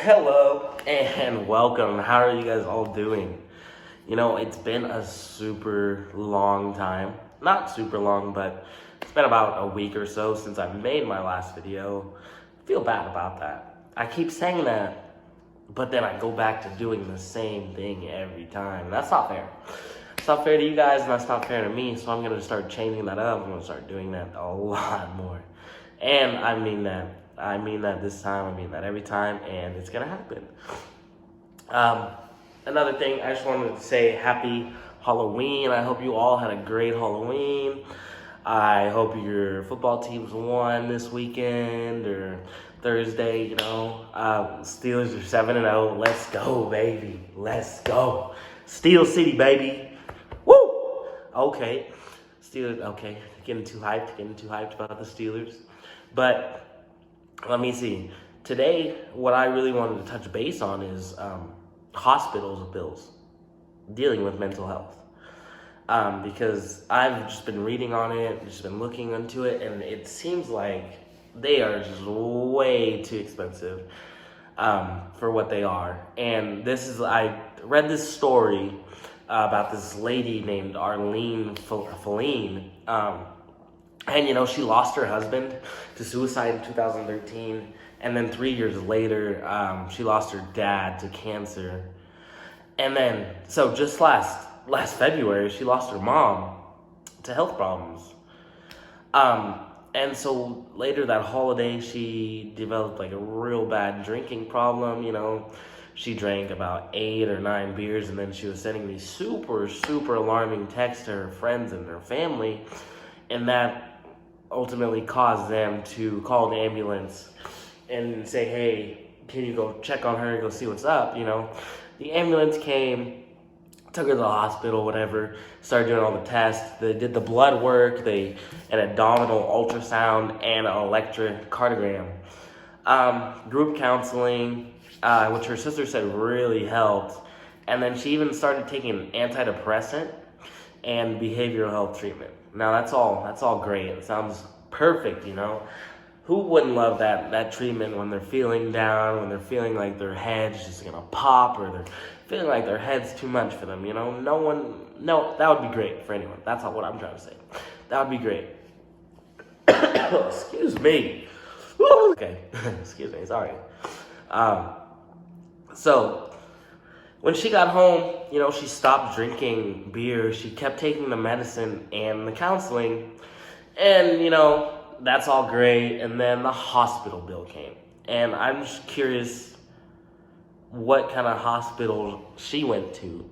Hello and welcome. How are you guys all doing? You know, it's been a super long time. Not super long, but it's been about a week or so since I made my last video. I feel bad about that. I keep saying that, but then I go back to doing the same thing every time. That's not fair. It's not fair to you guys, and that's not fair to me, so I'm going to start changing that up. I'm going to start doing that a lot more. And I mean that. I mean that this time, I mean that every time, and it's gonna happen. Another thing, I just wanted to say happy Halloween. I hope you all had a great Halloween. I hope your football teams won this weekend or Thursday, you know. Steelers are 7-0. Let's go, baby. Let's go. Steel City, baby. Woo! Okay. Steelers, okay. Getting too hyped about the Steelers. But let me see. Today, what I really wanted to touch base on is hospitals bills, dealing with mental health. Because I've just been reading on it, just been looking into it, and it seems like they are just way too expensive for what they are. And I read this story about this lady named Arlene Feline. And, you know, she lost her husband to suicide in 2013. And then 3 years later, she lost her dad to cancer. And then, so just last February, she lost her mom to health problems. And so later that holiday, she developed like a real bad drinking problem, you know. She drank about 8 or 9 beers, and then she was sending these super, super alarming texts to her friends and her family. And that ultimately caused them to call an ambulance and say, hey, can you go check on her and go see what's up, you know? The ambulance came, took her to the hospital, whatever, started doing all the tests. They did the blood work, an abdominal ultrasound, and an electrocardiogram. Group counseling, which her sister said really helped. And then she even started taking an antidepressant and behavioral health treatment. Now that's all great. It sounds perfect, you know. Who wouldn't love that treatment when they're feeling down, when they're feeling like their head's just gonna pop, or they're feeling like their head's too much for them, you know? No, that would be great for anyone. That's not what I'm trying to say. That would be great. Excuse me. Okay, excuse me, sorry. So when she got home, you know, she stopped drinking beer. She kept taking the medicine and the counseling. And, you know, that's all great. And then the hospital bill came. And I'm just curious what kind of hospital she went to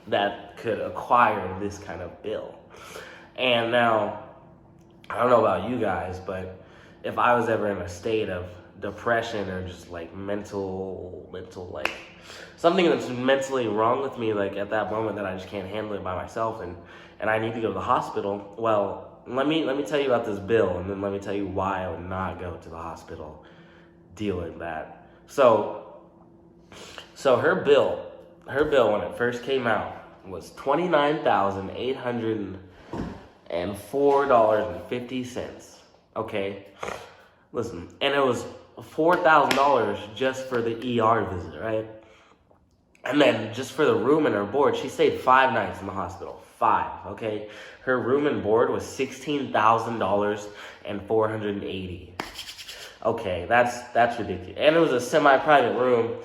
that could acquire this kind of bill. And now, I don't know about you guys, but if I was ever in a state of depression or just like mental like something that's mentally wrong with me, like at that moment that I just can't handle it by myself, and I need to go to the hospital, well, let me tell you about this bill, and then let me tell you why I would not go to the hospital deal with that. So her bill when it first came out was $29,804.50. Okay, listen, and it was $4,000 just for the ER visit, right? And then just for the room and her board, she stayed 5 nights in the hospital. 5, okay? Her room and board was $16,480. Okay, that's ridiculous. And it was a semi-private room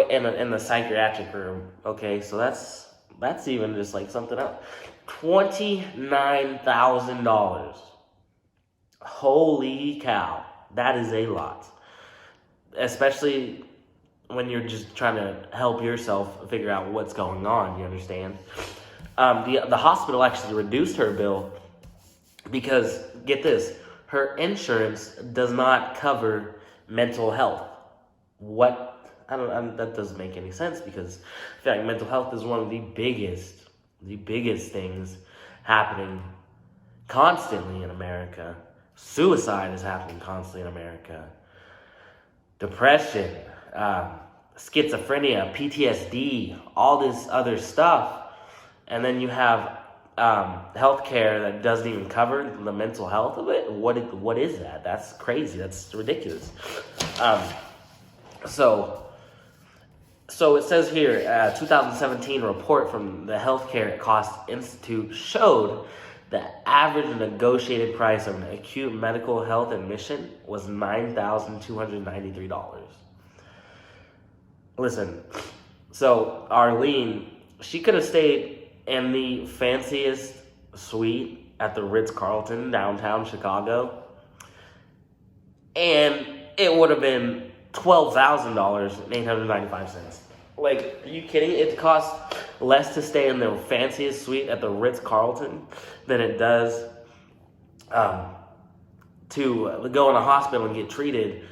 in the psychiatric room. Okay, so that's even just like something else. $29,000. Holy cow. That is a lot. Especially when you're just trying to help yourself figure out what's going on, you understand? The hospital actually reduced her bill because, get this, her insurance does not cover mental health. What? That doesn't make any sense, because I feel like mental health is one of the biggest things happening constantly in America. Suicide is happening constantly in America. Depression, schizophrenia, PTSD, all this other stuff. And then you have healthcare that doesn't even cover the mental health of it. What is that? That's crazy. That's ridiculous. So So it says here, a 2017 report from the Healthcare Cost Institute showed the average negotiated price of an acute medical health admission was $9,293. Listen, so Arlene, she could have stayed in the fanciest suite at the Ritz-Carlton downtown Chicago, and it would have been $12,000.895. Like, are you kidding? It costs less to stay in the fanciest suite at the Ritz-Carlton than it does to go in a hospital and get treated,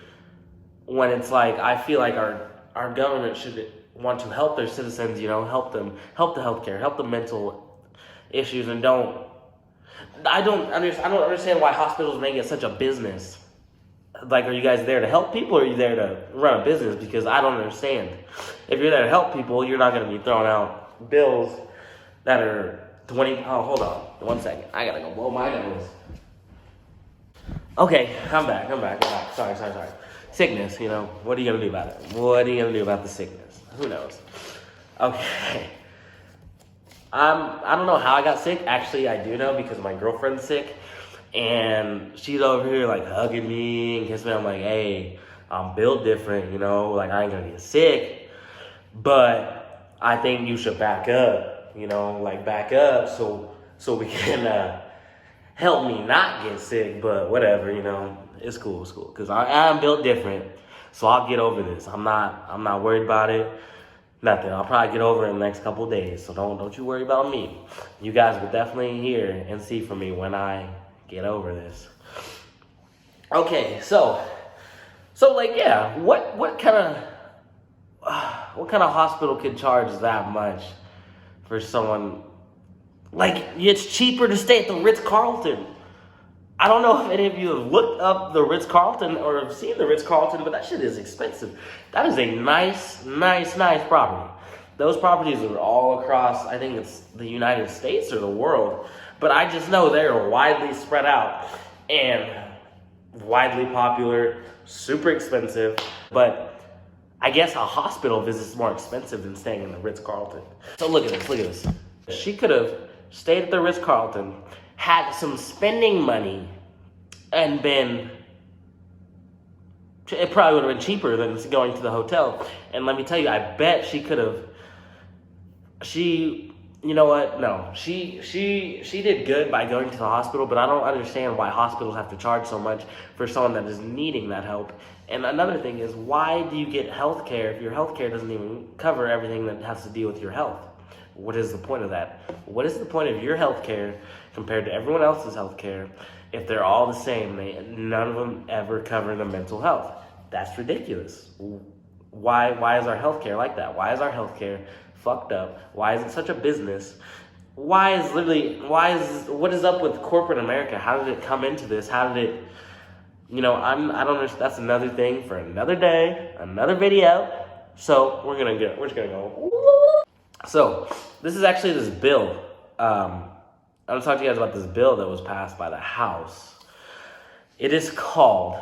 when it's like, I feel like our government should want to help their citizens, help them, help the healthcare, help the mental issues, and I don't understand why hospitals make it such a business. Like, are you guys there to help people, or are you there to run a business? Because I don't understand. If you're there to help people, you're not going to be throwing out bills that are hold on 1 second. I got to go blow my nose. Okay, I'm back. Sorry. Sickness, what are you going to do about it? What are you going to do about the sickness? Who knows? Okay. I don't know how I got sick. Actually, I do know, because my girlfriend's sick. And she's over here, like, hugging me and kissing me. I'm like, hey, I'm built different, like, I ain't gonna get sick. But I think you should back up, back up so we can help me not get sick. But whatever, it's cool. Because I'm built different, so I'll get over this. I'm not worried about it. Nothing. I'll probably get over it in the next couple of days. So don't you worry about me. You guys will definitely hear and see from me when I get over this. Okay, so like, yeah, what kind of hospital could charge that much for someone? Like, it's cheaper to stay at the Ritz-Carlton. I don't know if any of you have looked up the Ritz-Carlton or have seen the Ritz-Carlton, but that shit is expensive. That is a nice property. Those properties are all across, I think it's the United States or the world. But I just know they're widely spread out and widely popular, super expensive. But I guess a hospital visit is more expensive than staying in the Ritz-Carlton. So look at this. She could have stayed at the Ritz-Carlton, had some spending money, and it probably would have been cheaper than going to the hotel. And let me tell you, I bet she could have, you know what? No, she did good by going to the hospital, but I don't understand why hospitals have to charge so much for someone that is needing that help. And another thing is, why do you get health care if your health care doesn't even cover everything that has to deal with your health? What is the point of that? What is the point of your health care compared to everyone else's health care if they're all the same? None of them ever cover the mental health. That's ridiculous. Why is our health care like that? Why is our health care fucked up? Why is it such a business? What is up with corporate America? How did it come into this? How did it, I don't understand. That's another thing for another day, another video. So we're just gonna go. So this is actually this bill. I'm gonna talk to you guys about this bill that was passed by the House. It is called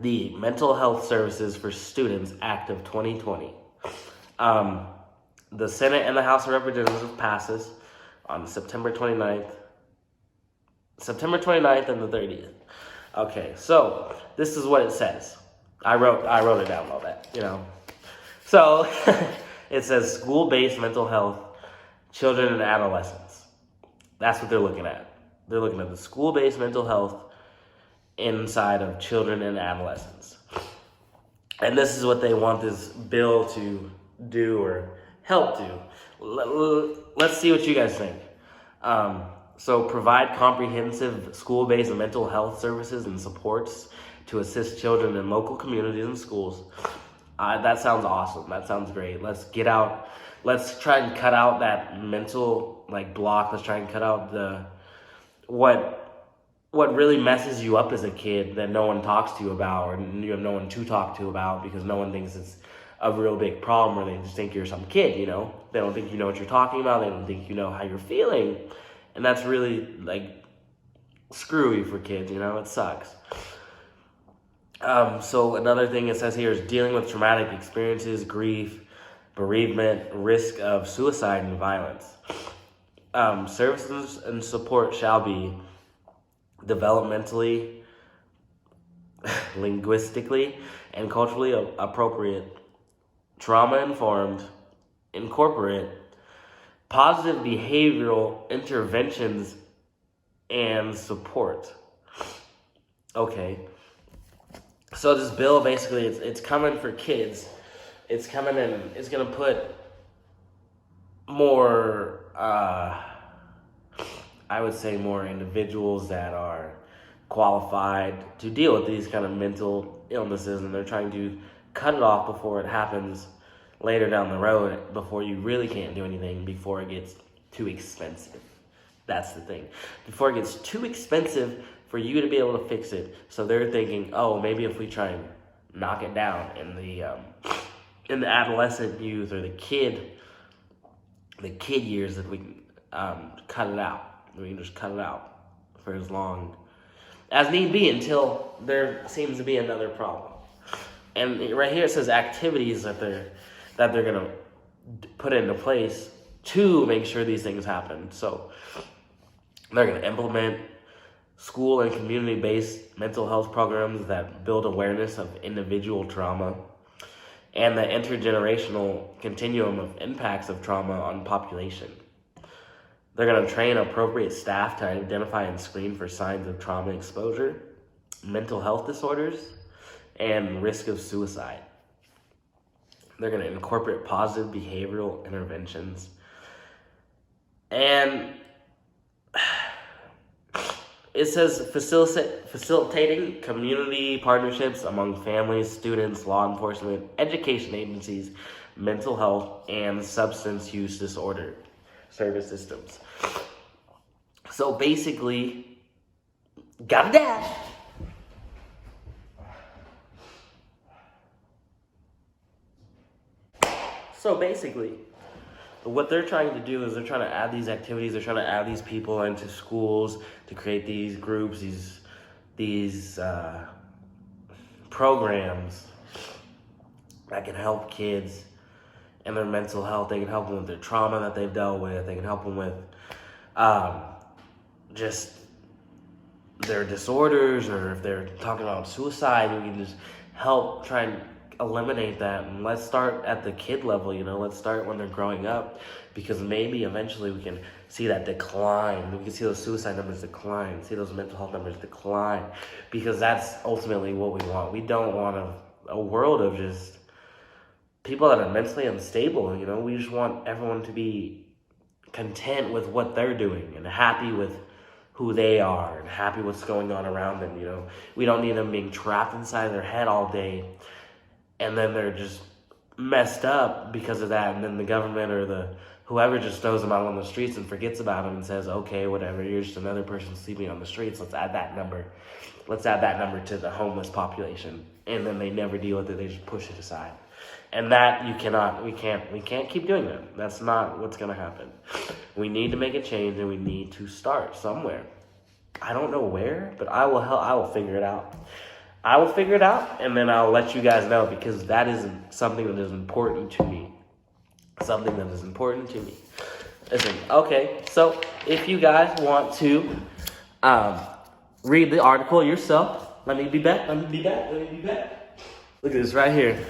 the Mental Health Services for Students Act of 2020. The Senate and the House of Representatives passes on September 29th and the 30th. Okay, so this is what it says. I wrote it down, all that, So it says school-based mental health, children and adolescents. That's what they're looking at. They're looking at the school-based mental health inside of children and adolescents. And this is what they want this bill to do or help do. Let's see what you guys think. So provide comprehensive school-based mental health services and supports to assist children in local communities and schools. That sounds awesome. That sounds great. Let's try and cut out that mental block. Let's try and cut out what really messes you up as a kid that no one talks to you about, or you have no one to talk to about because no one thinks it's a real big problem, or they just think you're some kid, They don't think you know what you're talking about. They don't think you know how you're feeling. And that's really screwy for kids, it sucks. So another thing it says here is dealing with traumatic experiences, grief, bereavement, risk of suicide and violence. Services and support shall be developmentally, linguistically, and culturally appropriate, trauma-informed, incorporate positive behavioral interventions and support. Okay. So this bill basically, it's coming for kids. It's coming in, it's going to put more, I would say more individuals that are qualified to deal with these kind of mental illnesses, and they're trying to cut it off before it happens later down the road, before you really can't do anything, before it gets too expensive. That's the thing. Before it gets too expensive for you to be able to fix it. So they're thinking, oh, maybe if we try and knock it down in the adolescent youth or the kid years, that we can cut it out. We can just cut it out for as long as need be until there seems to be another problem. And right here it says activities that they're gonna put into place to make sure these things happen. So they're gonna implement school and community-based mental health programs that build awareness of individual trauma and the intergenerational continuum of impacts of trauma on population. They're going to train appropriate staff to identify and screen for signs of trauma exposure, mental health disorders, and risk of suicide. They're going to incorporate positive behavioral interventions. And it says facilitating community partnerships among families, students, law enforcement, education agencies, mental health, and substance use disorder service systems. So basically, got a dash. So basically, what they're trying to do is they're trying to add these activities, they're trying to add these people into schools to create these groups, these programs that can help kids and their mental health. They can help them with their trauma that they've dealt with. They can help them with just their disorders, or if they're talking about suicide, we can just help try and eliminate that. And let's start at the kid level, let's start when they're growing up, because maybe eventually we can see that decline. We can see those suicide numbers decline, see those mental health numbers decline, because that's ultimately what we want. We don't want a world of just people that are mentally unstable. We just want everyone to be content with what they're doing and happy with who they are and happy what's going on around them. We don't need them being trapped inside their head all day, and then they're just messed up because of that, and then the government or whoever just throws them out on the streets and forgets about them and says, okay, whatever, you're just another person sleeping on the streets. Let's add that number to the homeless population. And then they never deal with it. They just push it aside. And that we can't keep doing that. That's not what's going to happen. We need to make a change, and we need to start somewhere. I don't know where, but I will figure it out. I will figure it out, and then I'll let you guys know, because that is something that is important to me. Something that is important to me. Listen, okay, so if you guys want to read the article yourself, let me be back. Look at this right here.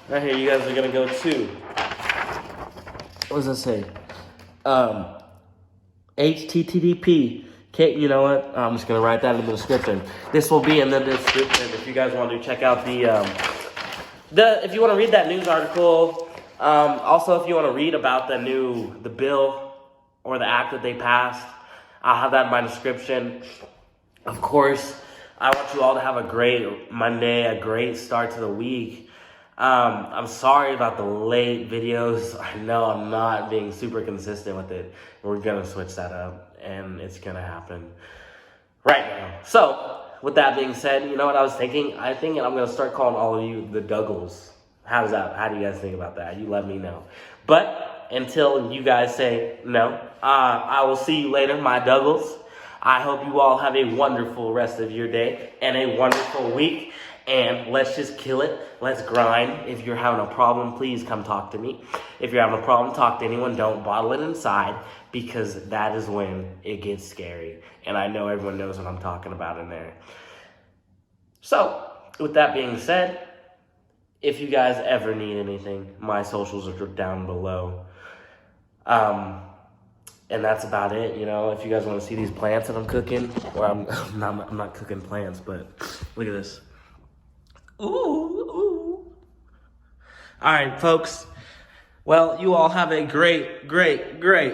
Right here, you guys are going to go to, what does that say? HTTP. Okay, you know what? I'm just going to write that in the description. This will be in the description if you guys want to check out if you want to read that news article. Also, if you want to read about the bill or the act that they passed, I'll have that in my description. Of course, I want you all to have a great Monday, a great start to the week. I'm sorry about the late videos. I know I'm not being super consistent with it. We're going to switch that up, and it's going to happen right now. So, with that being said, you know what I was thinking? I'm going to start calling all of you the Dougals. How do you guys think about that? You let me know. But until you guys say no, I will see you later, my Dougals. I hope you all have a wonderful rest of your day and a wonderful week. And let's just kill it. Let's grind. If you're having a problem, please come talk to me. If you're having a problem, talk to anyone. Don't bottle it inside, because that is when it gets scary. And I know everyone knows what I'm talking about in there. So, with that being said, if you guys ever need anything, my socials are down below. And that's about it. You know, if you guys want to see these plants that I'm cooking, or I'm not cooking plants, but look at this. Ooh. All right, folks. Well, you all have a great day.